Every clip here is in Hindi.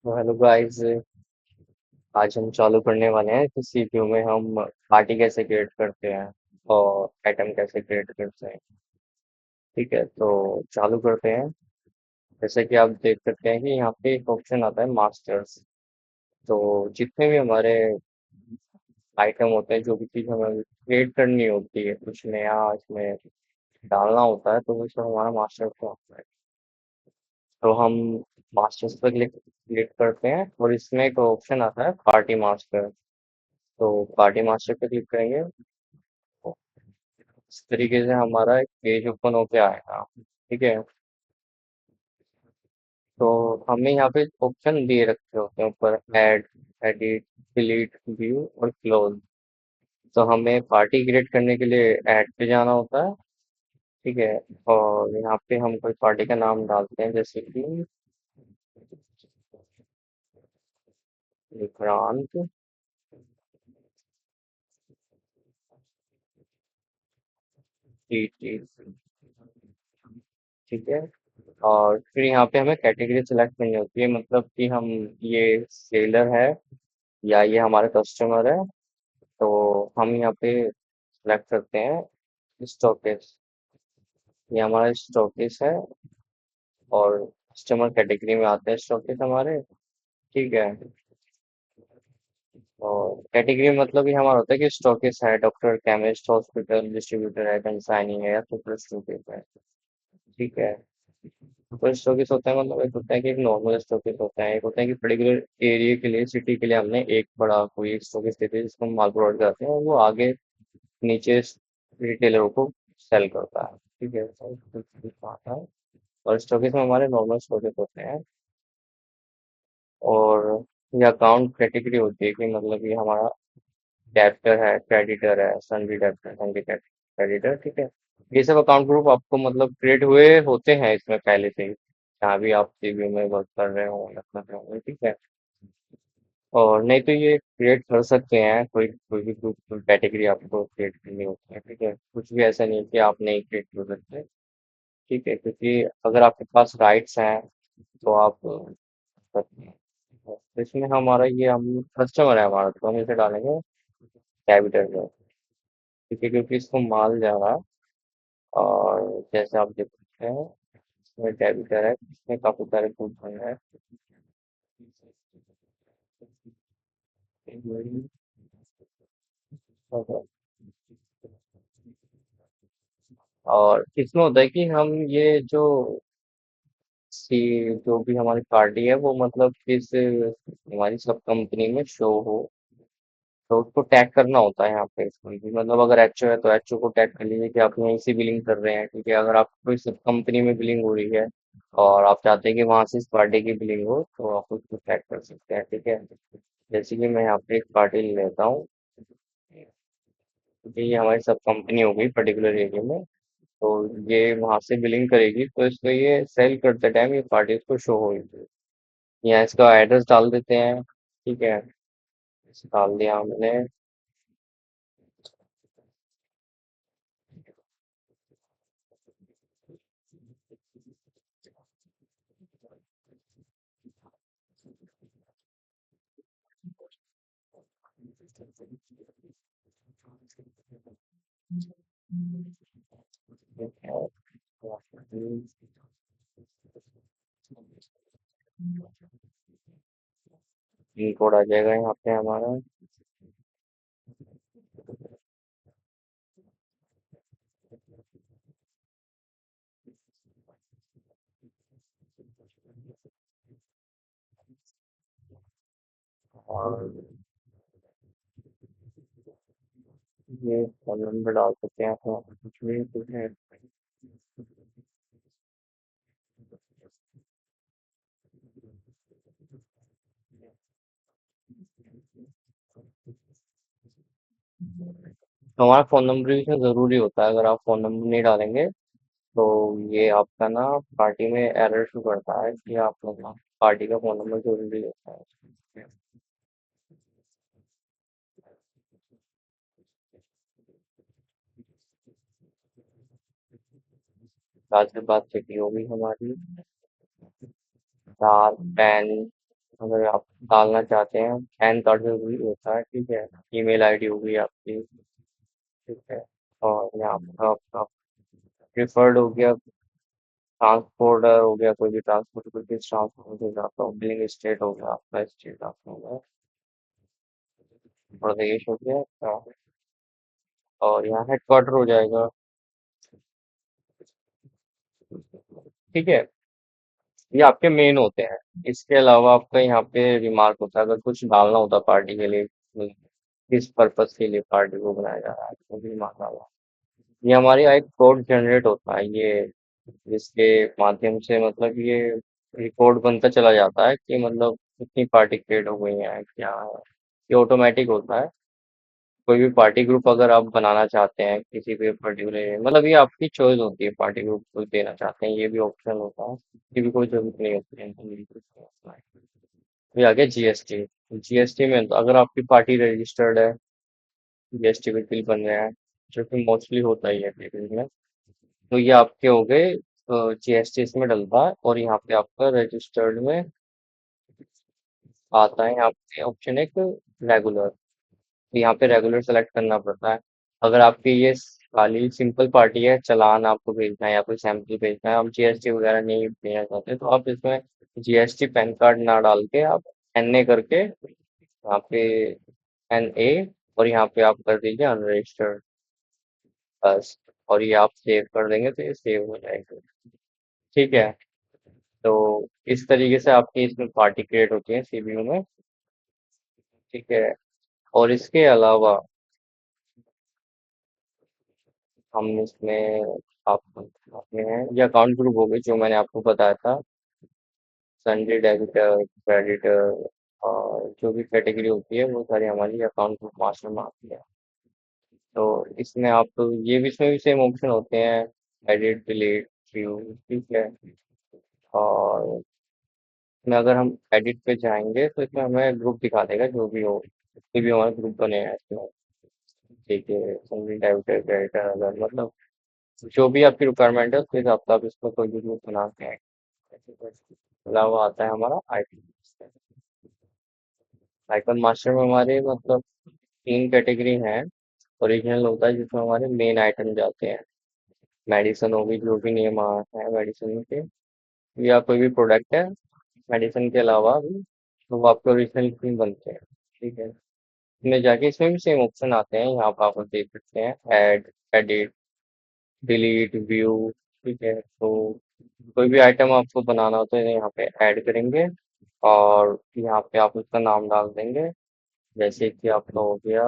तो हेलो गाइस। आज हम चालू करने वाले हैं कि सीपीयू में हम पार्टी कैसे क्रिएट करते हैं और आइटम कैसे क्रिएट करते हैं। ठीक है, तो चालू करते हैं। जैसे कि आप देख सकते हैं कि यहाँ पे एक ऑप्शन आता है मास्टर्स। तो जितने भी हमारे आइटम होते हैं, जो भी चीज़ हमें क्रिएट करनी होती है, कुछ नया इसमें डालना होता है, तो वो सब हमारा मास्टर्स का होता है। तो हम मास्टर्स पर क्लिक क्लिक करते हैं और इसमें एक ऑप्शन आता है पार्टी मास्टर। तो पार्टी मास्टर पे क्लिक करेंगे। इस तरीके से हमारा एक पेज ओपन होके आएगा। ठीक है, तो हमें यहाँ पे ऑप्शन दिए रखे होते हैं ऊपर: ऐड, एडिट, डिलीट, व्यू और क्लोज। तो हमें पार्टी क्रिएट करने के लिए ऐड पे जाना होता है। ठीक है, और यहाँ पे हम कोई पार्टी का नाम डालते हैं, जैसे कि विक्रांत। जी जी। ठीक है, और फिर यहाँ पे हमें कैटेगरी सिलेक्ट करनी होती है, मतलब कि हम ये सेलर है या ये हमारा कस्टमर है। तो हम यहाँ पे सेलेक्ट करते हैं स्टॉकेज। ये हमारा स्टॉकेज है और कस्टमर कैटेगरी में आते हैं स्टॉकेज हमारे। ठीक है, और कैटेगरी मतलब ये हमारा होता है कि स्टॉकेज है डॉक्टर, केमिस्ट, हॉस्पिटल, डिस्ट्रीब्यूटर है, कंसाइनी है या सुपर स्टॉकेज है। ठीक है, सुपर स्टॉकेज होता है मतलब एक होता है कि एक नॉर्मल स्टॉकेज होता है, एक होता है कि पर्टिकुलर एरिया के लिए, सिटी के लिए हमने एक बड़ा कोई स्टॉकेज देते हैं जिसको हम माल प्रोवाइड करते हैं और वो आगे नीचे रिटेलरों को सेल करता है। ठीक है, तो आता है। और स्टॉकेज में हमारे नॉर्मल स्टॉकेज होते हैं। और ये अकाउंट कैटेगरी होती है कि मतलब ये हमारा डेब्टर है, क्रेडिटर है, सन्डी डेब्टर, सन्डी क्रेडिटर। ठीक है, ये सब अकाउंट ग्रुप आपको मतलब क्रिएट हुए होते हैं इसमें पहले से ही, जहाँ भी आप सीवी में वर्क कर रहे हो या कर रहे हो। ठीक है, और नहीं तो ये क्रिएट कर सकते हैं, कोई कोई भी ग्रुप कैटेगरी आपको क्रिएट करनी होती है। ठीक है, कुछ भी ऐसा नहीं है कि आप नहीं क्रिएट कर सकते। ठीक है, क्योंकि अगर आपके पास राइट्स हैं तो आप सकते हैं। तो इसमें हमारा ये हम कस्टमर है हमारा, तो हम इसे डालेंगे कैपिटल में। ठीक है, क्योंकि इसको माल जा रहा है। और जैसे आप देख सकते हैं इसमें कैपिटल है, इसमें काफी सारे गुड हैं। और इसमें होता है कि हम ये जो सी जो भी हमारी पार्टी है वो मतलब किस हमारी सब कंपनी में शो हो, तो उसको टैग करना होता है यहाँ पे। इसमें भी मतलब अगर एचओ है तो एचओ को टैग कर लीजिए कि आप यहीं से बिलिंग कर रहे हैं। ठीक है, अगर आप कोई सब कंपनी में बिलिंग हो रही है और आप चाहते हैं कि वहां से इस पार्टी की बिलिंग हो, तो आप उसको टैग कर सकते हैं। ठीक है, जैसे कि मैं यहाँ पे एक पार्टी ले लेता हूँ, क्योंकि ये हमारी सब कंपनी हो गई पर्टिकुलर एरिया में। तो ये वहां से बिलिंग करेगी, तो इसको ये सेल करते टाइम ये पार्टी इसको शो होगी। यहाँ इसका एड्रेस डाल देते हैं। ठीक है, इसे डाल दिया हमने। पिन कोड आ जाएगा यहाँ पे हमारा। और ये फोन नंबर डाल सकते हैं तो कुछ भी कुछ है। तो हमारा फोन नंबर भी इसमें जरूरी होता है, अगर आप फोन नंबर नहीं डालेंगे तो ये आपका ना पार्टी में एरर शो करता है कि आप लोग ना पार्टी का फोन नंबर जरूरी होता है। आज के बाद छुट्टी होगी हमारी। 4 10 अगर आप डालना चाहते हैं, पैन कार्ड जरूरी होता है, ठीक है। ईमेल आईडी होगी आपकी, ठीक है। और यहाँ पर आपका प्रिफर्ड हो गया, ट्रांसपोर्टर हो गया, कोई भी ट्रांसपोर्ट, कोई भी ट्रांसपोर्ट हो जाता है, बिलिंग स्टेट हो गया आपका, स्टेट आपका हो गया, प्रदेश हो गया, और यहाँ हेडक्वार्टर हो जाएगा, ठीक है। ये आपके मेन होते हैं। इसके अलावा आपका यहाँ पे रिमार्क होता है, अगर कुछ डालना होता है पार्टी के लिए, किस पर्पज के लिए पार्टी को बनाया जा रहा है, तो भी रिमार्क डालना। ये हमारे यहाँ एक कोड जनरेट होता है, ये जिसके माध्यम से मतलब ये रिकॉर्ड बनता चला जाता है कि मतलब कितनी पार्टी क्रिएट हो गई है, क्या है। ये ऑटोमेटिक होता है। कोई भी पार्टी ग्रुप अगर आप बनाना चाहते हैं किसी भी पर्टिकुलर, मतलब ये आपकी चॉइस होती है, पार्टी ग्रुप कोई देना चाहते हैं, ये भी ऑप्शन होता है, ये भी कोई जरूरत नहीं होती है। ये आ गया जीएसटी। जीएसटी में तो अगर आपकी पार्टी रजिस्टर्ड है, जीएसटी के बिल बन रहे हैं, जो कि मोस्टली होता ही है पेपर में, तो ये आपके हो गए, जीएसटी इसमें डलता है, और यहाँ पे आपका रजिस्टर्ड में आता है, यहाँ पे ऑप्शन एक रेगुलर। तो यहाँ पे रेगुलर सेलेक्ट करना पड़ता है। अगर आपकी ये खाली सिंपल पार्टी है, चालान आपको भेजना है या कोई सैंपल भेजना है, आप जीएसटी वगैरह नहीं भेजना चाहते, तो आप इसमें जीएसटी पैन कार्ड ना डाल के आप एनए करके यहाँ पे एनए, और यहाँ पे आप कर दीजिए अनरजिस्टर्ड, बस। और ये आप सेव कर देंगे तो ये सेव हो जाएगा, ठीक है। तो इस तरीके से आपकी इसमें पार्टी क्रिएट होती है सीबीयू में, ठीक है। और इसके अलावा हम इसमें आप अपने हैं ये अकाउंट ग्रुप हो गए जो मैंने आपको बताया था, सन्डे डेबिटर, क्रेडिटर, और जो भी कैटेगरी होती है वो सारी हमारी अकाउंट ग्रुप मास्टर में आती है। तो इसमें आप ये भी, इसमें भी सेम ऑप्शन होते हैं, एडिट, डिलीट, व्यू, ठीक है। और इसमें अगर हम एडिट पे जाएंगे तो इसमें हमें ग्रुप दिखा देगा जो भी हो, जितने भी हमारे ग्रुप बने हैं इसमें, ठीक है। सन्डे डेबिटर, क्रेडिटर, अगर मतलब जो भी आपकी रिक्वायरमेंट है उसके हिसाब से आप इसमें कोई भी ग्रुप बना के हैं। अलावा आता है हमारा आइटम। आइटम मास्टर में हमारे मतलब तीन कैटेगरी हैं। ओरिजिनल होता है जिसमें हमारे मेन आइटम जाते हैं, मेडिसिन होगी, जो भी नेम है मेडिसिन के, या कोई भी प्रोडक्ट है मेडिसिन के अलावा भी, तो वो आपके ओरिजिनल क्यों बनते हैं, ठीक है। इसमें जाके इसमें भी सेम ऑप्शन आते हैं, यहाँ पर आप देख सकते हैं, ऐड, एडिट, डिलीट, व्यू, ठीक है। तो कोई भी आइटम आपको बनाना हो तो यहाँ पे ऐड करेंगे, और यहाँ पे आप उसका नाम डाल देंगे, जैसे कि आपका हो गया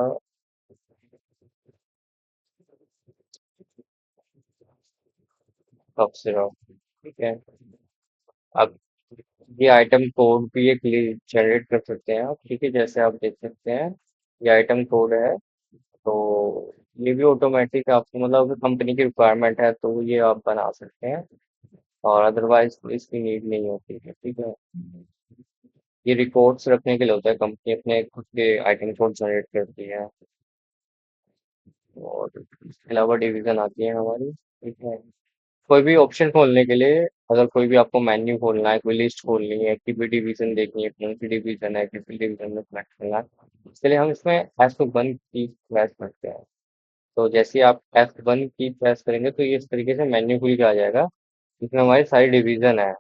कफ सिरप, ठीक है। अब ये आइटम कोड भी एक जनरेट कर सकते हैं आप, ठीक है, जैसे आप देख सकते हैं ये आइटम कोड है। तो ये भी ऑटोमेटिक आपको मतलब अगर कंपनी की रिक्वायरमेंट है तो ये आप बना सकते हैं, और अदरवाइज इसकी नीड नहीं होती है, ठीक है। ये रिकॉर्ड्स रखने के लिए होता है, कंपनी अपने खुद के आइटम कोड जनरेट करती है। और इसके अलावा डिवीजन आती है हमारी, ठीक है। कोई भी ऑप्शन खोलने के लिए, अगर कोई भी आपको मेन्यू खोलना है, कोई लिस्ट खोलनी है, कि भी डिवीजन देखनी है, कौन सी डिवीजन है, किस डिवीजन में सेलेक्ट करना है, इसके लिए हम इसमें F1 की प्रेस करते हैं। तो जैसे ही आप F1 की प्रेस करेंगे तो ये इस तरीके से मेन्यू खुल के आ जाएगा, इसमें हमारी सारी डिवीजन है।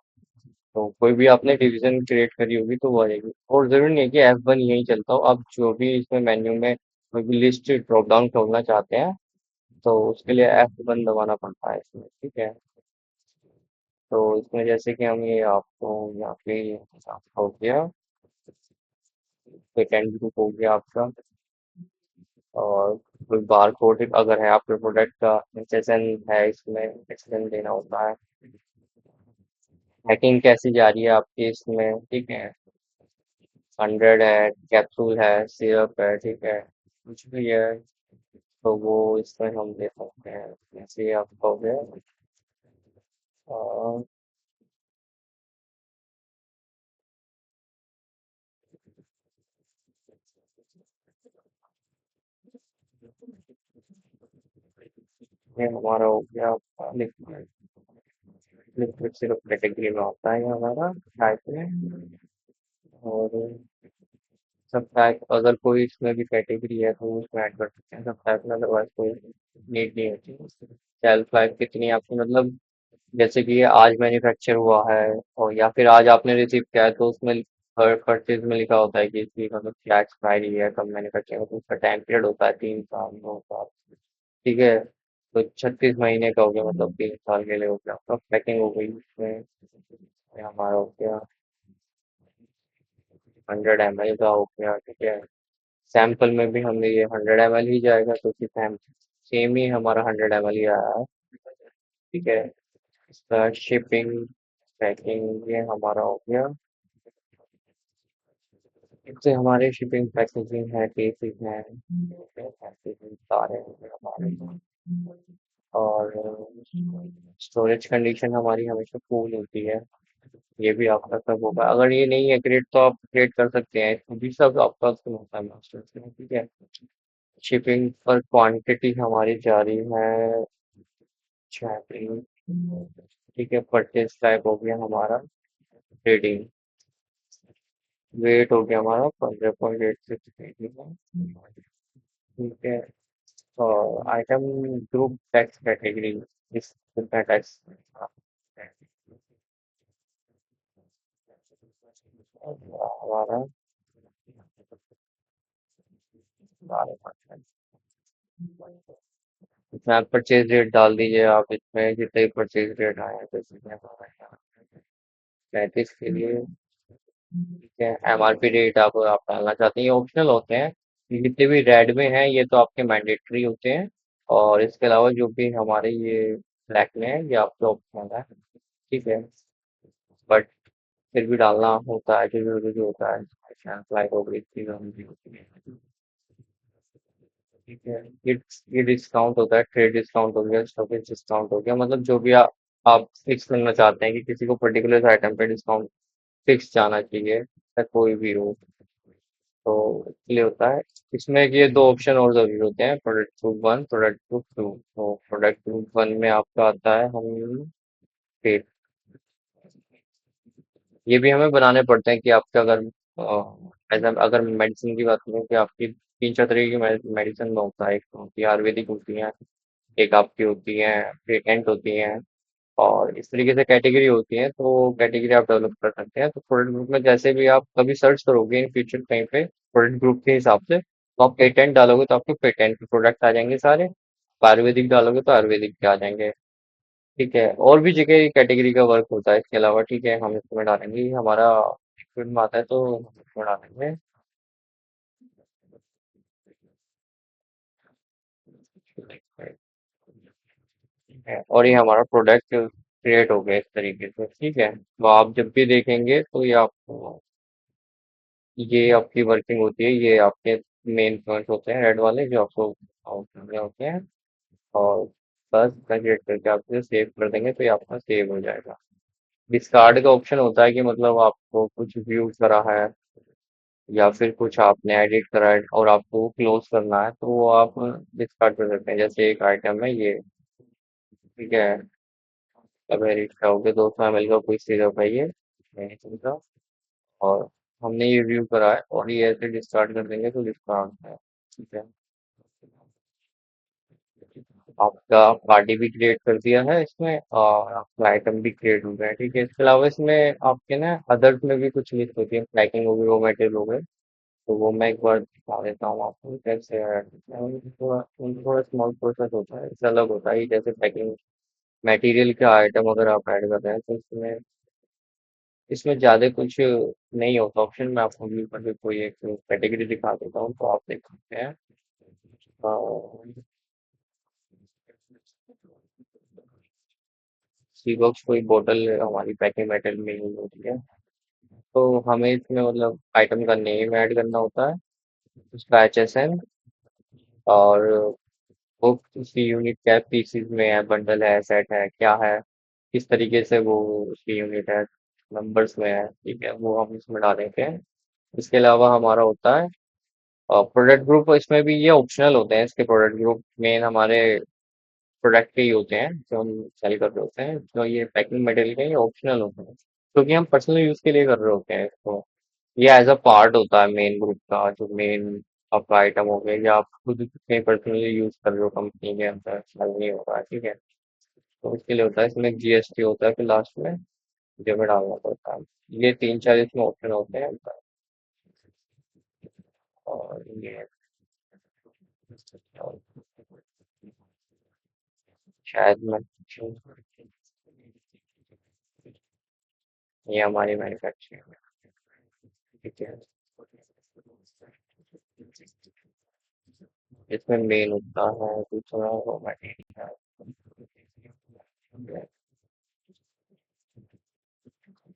तो कोई भी आपने डिवीजन क्रिएट करी होगी तो वो आ जाएगी, और जरूरी नहीं है कि F1 यही चलता हो, आप जो भी इसमें मेन्यू में कोई भी लिस्ट ड्रॉप डाउन खोलना चाहते हैं तो उसके लिए F1 दबाना पड़ता है इसमें, ठीक है। तो इसमें जैसे कि हम ये आपको यहाँ पे आपका हो गया, सेकेंड ग्रुप हो गया आपका, और कोई बार कोड अगर है आपके प्रोडक्ट का, एसएसएन है, इसमें एसएसएन देना होता है। पैकिंग कैसी जा रही है आपकी इसमें, ठीक है। 100 है, कैप्सूल है, सिरप है, ठीक है, कुछ भी है तो वो इसमें हम दे सकते हैं, जैसे ये आपका हो गया। और ये हमारा हो गया आपका लिक्विड, लिक्विड सिर्फ कैटेगरी में होता है ये हमारा टाइप में। और सब पैक अगर कोई इसमें भी कैटेगरी है तो उसमें ऐड कर सकते हैं सब पैक में, अदरवाइज कोई नीड नहीं होती। सेल्फ लाइफ कितनी आपकी मतलब, जैसे कि ये आज मैन्युफैक्चर हुआ है और या फिर आज आपने रिसीव किया है तो उसमें हर परचेज में लिखा होता है कि इसकी मतलब क्या एक्सपायरी है, कब मैन्युफैक्चर, तो उसका टाइम पीरियड होता है 3 साल 9 साल। ठीक है, तो 36 महीने का हो गया, मतलब 3 साल के लिए हो गया, तो पैकिंग हो गई इसमें। ये हमारा हो गया 100 ml का हो गया। ठीक है, सैंपल में भी हमें ये 100 ml ही जाएगा, क्योंकि सेम ही हमारा 100 ml ही आया है। ठीक है, इसका शिपिंग पैकिंग ये हमारा हो गया। इससे हमारे शिपिंग पैकेजिंग है, केसेस हैं, पैकेजिंग सारे हो गए हमारे। और स्टोरेज कंडीशन हमारी हमेशा कूल होती है। ये भी आपका सब होगा, अगर ये नहीं है ग्रेड तो आप क्रिएट कर सकते हैं, इसमें भी सब आपका उसमें होता है मास्टर्स में। ठीक है, शिपिंग पर क्वांटिटी हमारी जा रही है 6। ठीक है, परचेज टाइप हो गया हमारा ट्रेडिंग, वेट हो गया हमारा 15.86 kg। ठीक है, और आइटम ग्रुप टैक्स कैटेगरी, इस टैक्स हमारा 12%। इसमें आप परचेज रेट डाल दीजिए, आप इसमें जितने परचेज रेट आए हैं तो इसमें हमारे यहाँ 35 के लिए। ठीक है, एमआरपी रेट आप डालना चाहते हैं, ये ऑप्शनल होते हैं। ये जितने भी रेड में हैं ये तो आपके मैंडेटरी होते हैं, और इसके अलावा जो भी हमारे ये ब्लैक में है ये आपके ऑप्शनल है। ठीक है, बट फिर भी डालना होता है, जो जरूरी होता है, अप्लाई हो गई चीज होती है। ठीक है, ये डिस्काउंट होता है, ट्रेड डिस्काउंट हो गया, स्टॉपेज डिस्काउंट हो गया, मतलब जो भी आप फिक्स करना चाहते हैं कि किसी को पर्टिकुलर आइटम पे डिस्काउंट फिक्स जाना चाहिए, या कोई भी हो, तो इसके लिए होता है। इसमें ये दो ऑप्शन और जरूरी होते हैं, प्रोडक्ट ग्रुप 1, प्रोडक्ट ग्रुप 2। तो प्रोडक्ट ग्रुप 1 में आपका आता है हम पेट, ये भी हमें बनाने पड़ते हैं कि आपके अगर अगर मेडिसिन की बात करें कि आपकी 3 4 तरह की मेडिसिन में होता है, एक तो होती है आयुर्वेदिक होती है, एक आपकी होती है पेटेंट होती है, और इस तरीके से कैटेगरी होती है, तो कैटेगरी आप डेवलप कर सकते हैं। तो प्रोडक्ट ग्रुप में जैसे भी आप कभी सर्च करोगे इन फ्यूचर कहीं पे प्रोडक्ट ग्रुप के हिसाब से, तो आप पेटेंट डालोगे तो आपके पेटेंट के प्रोडक्ट आ जाएंगे सारे, आयुर्वेदिक डालोगे तो आयुर्वेदिक के आ जाएंगे। ठीक है, और भी जगह कैटेगरी का वर्क होता है इसके अलावा। ठीक है, हम इसमें डालेंगे, ये हमारा लिक्विड में आता है तो हम इसमें डालेंगे। है, और ये हमारा प्रोडक्ट क्रिएट हो गया इस तरीके से। ठीक है, तो आप जब भी देखेंगे तो ये आपकी वर्किंग होती है, ये आपके मेन पॉइंट होते हैं रेड वाले जो आपको आउट करने होते हैं, और बस क्रिएट करके आप इसे सेव कर देंगे तो ये आपका सेव हो जाएगा। डिस्कार्ड का ऑप्शन होता है कि मतलब आपको कुछ व्यू करा है या फिर कुछ आपने एडिट करा है और आपको वो क्लोज करना है, तो वो आप डिस्कार्ड कर सकते हैं। जैसे एक आइटम है ये, ठीक है, अब एडिट कराओगे 200 ml का कोई सिरप है ये medicine का, और हमने ये व्यू करा है और ये ऐसे डिस्कार्ड कर देंगे तो डिस्कार्ड है। ठीक है, आपका पार्टी भी क्रिएट कर दिया है इसमें, और आपका आइटम भी क्रिएट हो गया है। ठीक है, इसके अलावा इसमें आपके ना अदर्स में भी कुछ लिस्ट होती है, पैकिंग हो गई, रॉ मटेरियल हो गए, तो वो मैं एक बार दिखा देता हूँ आपको कैसे है। थोड़ा थोड़ा स्मॉल प्रोसेस होता है, इससे अलग होता है। ये जैसे पैकिंग मटेरियल का आइटम अगर आप ऐड कर रहे हैं तो इसमें इसमें ज्यादा कुछ नहीं होता ऑप्शन। मैं आपको व्यू करके कोई एक कैटेगरी दिखा देता हूँ तो आप देख सकते हैं। सी बॉक्स कोई बोतल हमारी पैकिंग मेटल में यूज होती है, तो हमें इसमें मतलब आइटम का नेम ऐड करना होता है, उसका HSN, और वो उसकी यूनिट क्या है, पीसीज में है, बंडल है, सेट है, क्या है, किस तरीके से वो उसकी यूनिट है, नंबर्स में है। ठीक है, वो हम इसमें डालेंगे हैं। इसके अलावा हमारा होता है प्रोडक्ट ग्रुप, इसमें भी ये ऑप्शनल होते हैं। इसके प्रोडक्ट ग्रुप मेन हमारे प्रोडक्ट के ही होते हैं जो हम सेल कर रहे होते हैं, जो ये पैकिंग मटेरियल के ये ऑप्शनल होते हैं, क्योंकि हम पर्सनल यूज के लिए कर रहे होते हैं इसको। ये एज अ पार्ट होता है मेन ग्रुप का, जो मेन आपका आइटम हो गया, या आप खुद कहीं पर्सनली यूज कर रहे हो कंपनी के अंदर, सेल नहीं हो रहा है, ठीक है। तो उसके लिए होता है, इसमें जीएसटी होता है, फिर लास्ट में जो में डालना पड़ता है। ये तीन चार इसमें ऑप्शन होते हैं। और ये और शायद मैं, ये हमारी मैन्युफैक्चरिंग, ठीक है। इसमें मेन होता है दूसरा रॉ मटेरियल,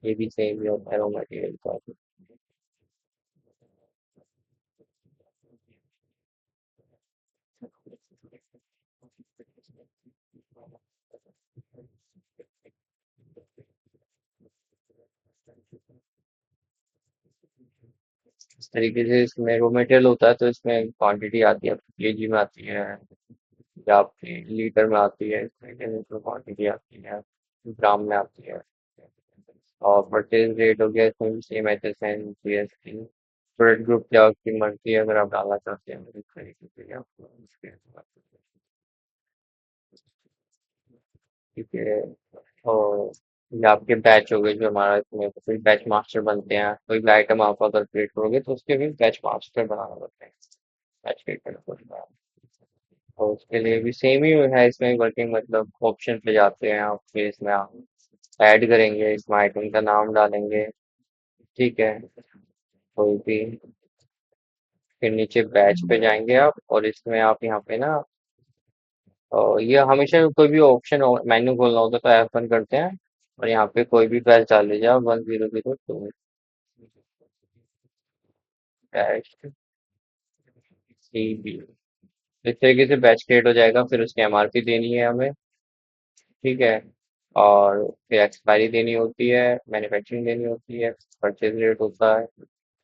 ये भी सेम ही होता है रॉ मटेरियल का। इस तरीके से इसमें रॉ मटेरियल होता है, तो इसमें क्वांटिटी आती है, केजी में आती है, या आपकी लीटर में आती है, इस तरीके से इसमें क्वांटिटी आती है, ग्राम में आती है। और परचेज रेट हो गया, इसमें भी same H S N GST. Product group क्या आपकी मर्जी है, अगर आप डालना चाहते हैं तो इस तरीके से आप ठीक है। और ये आपके बैच हो गए, जो हमारा इसमें कोई बैच मास्टर बनते हैं, कोई भी आइटम आप अगर क्रिएट करोगे तो उसके भी बैच मास्टर बनाना पड़ता है, बैच क्रिएट करना पड़ता है। और उसके लिए भी सेम ही है, इसमें वर्किंग मतलब ऑप्शन पे जाते हैं आप, फिर इसमें आप ऐड करेंगे, इसमें आइटम का नाम डालेंगे, ठीक है, कोई भी। फिर नीचे बैच पे जाएंगे आप, और इसमें आप यहाँ पे ना, ये हमेशा कोई भी ऑप्शन मेन्यू खोलना होता है तो F1 करते हैं, और यहाँ पे कोई भी बैच डाल दीजिए आप, 1002 बैच सी बी। इस तरीके से बैच क्रिएट हो जाएगा, फिर उसकी एमआरपी देनी है हमें, ठीक है। और फिर एक्सपायरी देनी होती है, मैन्युफैक्चरिंग देनी होती है, परचेज रेट होता है,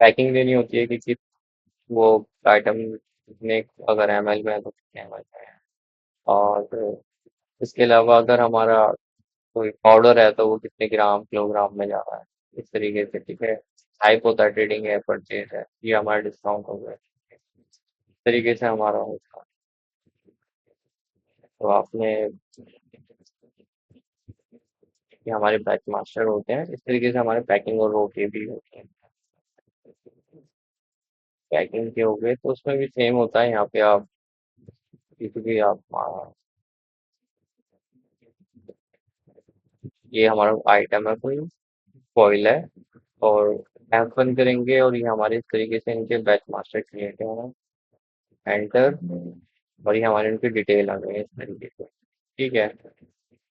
पैकिंग देनी होती है कि वो आइटम कितने, अगर एमएल में है तो कितने एमएल में है। और इसके अलावा अगर हमारा कोई पाउडर है तो वो कितने ग्राम किलोग्राम में जा रहा है, इस तरीके से, ठीक है। टाइप होता है, ट्रेडिंग है, परचेज है, ये हमारा डिस्काउंट हो गया, इस तरीके से हमारा होता है। तो आपने, ये हमारे बैच मास्टर होते हैं, इस तरीके से हमारे पैकिंग और रो के भी होते हैं। पैकिंग के हो गए तो उसमें भी सेम होता है, यहाँ पे आप किसी भी आप ये हमारा आइटम है, कोई फॉइल है, और F1 करेंगे, और ये हमारे इस तरीके से इनके बैच मास्टर क्रिएट है, एंटर, और ये हमारी उनकी डिटेल आ गई है इस तरीके से, ठीक है।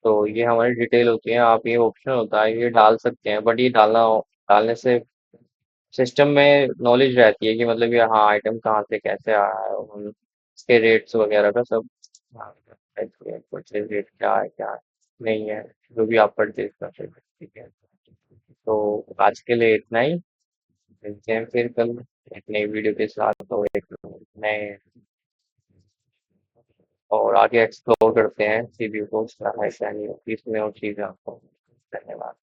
तो ये हमारी डिटेल होती है, आप ये ऑप्शन होता है, ये डाल सकते हैं, बट ये डालने से सिस्टम में नॉलेज रहती है कि मतलब ये हाँ आइटम कहाँ से कैसे आया है, और इसके रेट्स वगैरह का सब, परचेज रेट क्या है क्या नहीं है, जो भी आप परचेज कर रहे हैं, ठीक है। तो आज के लिए इतना ही, मिलते हैं फिर कल एक नई वीडियो के साथ, तो एक नए और आगे एक्सप्लोर करते हैं सीपीयू को, क्या है क्या नहीं है, इसमें और चीज़ें आपको। धन्यवाद।